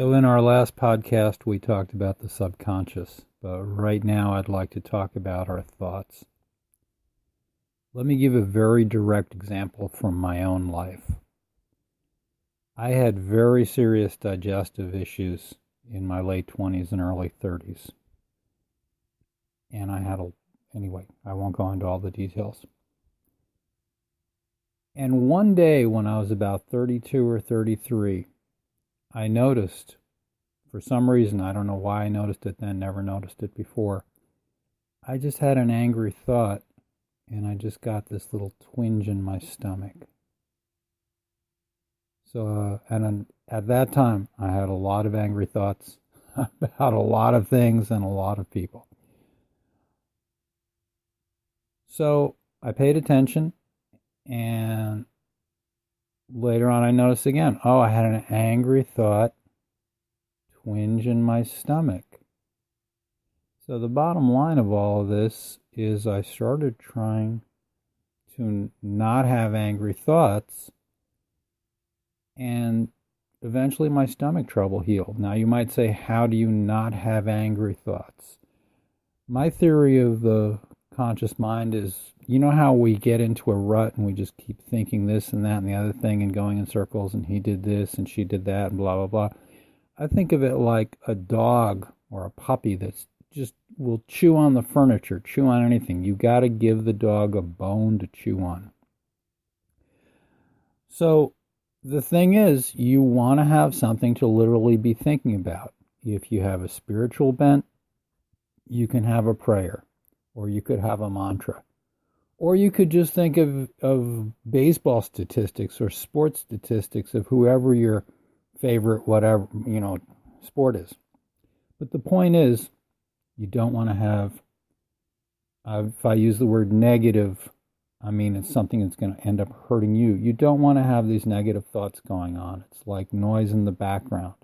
So in our last podcast, we talked about the subconscious, but right now I'd like to talk about our thoughts. Let me give a very direct example from my own life. I had very serious digestive issues in my late 20s and early 30s. And anyway, I won't go into all the details. And one day when I was about 32 or 33, I noticed, for some reason, I don't know why I noticed it then, never noticed it before, I just had an angry thought and I just got this little twinge in my stomach. So, at that time, I had a lot of angry thoughts about a lot of things and a lot of people. So, I paid attention, and later on I noticed again, I had an angry thought, twinge in my stomach. So the bottom line of all of this is I started trying to not have angry thoughts, and eventually my stomach trouble healed. Now you might say, how do you not have angry thoughts? My theory of the conscious mind is, you know how we get into a rut and we just keep thinking this and that and the other thing and going in circles, and he did this and she did that and blah, blah, blah. I think of it like a dog or a puppy that's just will chew on the furniture, chew on anything. You got to give the dog a bone to chew on. So the thing is, you want to have something to literally be thinking about. If you have a spiritual bent, you can have a prayer, or you could have a mantra, or you could just think of baseball statistics or sports statistics of whoever your favorite whatever, sport is. But the point is, you don't want to have, if I use the word negative, I mean it's something that's going to end up hurting you. You don't want to have these negative thoughts going on. It's like noise in the background.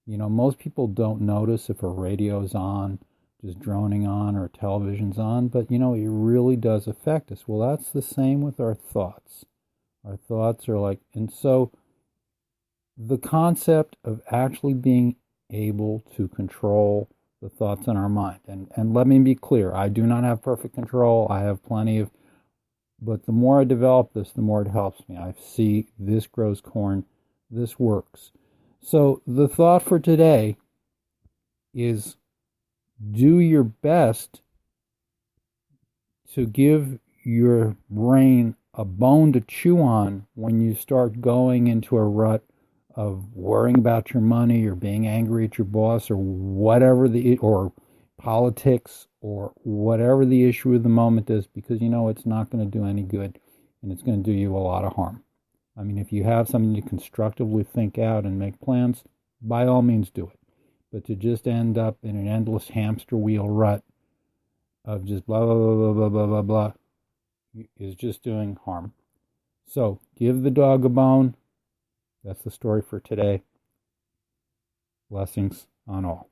Most people don't notice if a radio's on, just droning on, or television's on, but it really does affect us. Well, that's the same with our thoughts. Our thoughts are like, and so the concept of actually being able to control the thoughts in our mind. And let me be clear, I do not have perfect control. I have plenty of, but the more I develop this, the more it helps me. I see this grows corn, this works. So the thought for today is, do your best to give your brain a bone to chew on when you start going into a rut of worrying about your money or being angry at your boss or whatever or politics or whatever the issue of the moment is, because it's not going to do any good and it's going to do you a lot of harm. I mean, if you have something to constructively think out and make plans, by all means do it. But to just end up in an endless hamster wheel rut of just blah, blah, blah, blah, blah, blah, blah, is just doing harm. So give the dog a bone. That's the story for today. Blessings on all.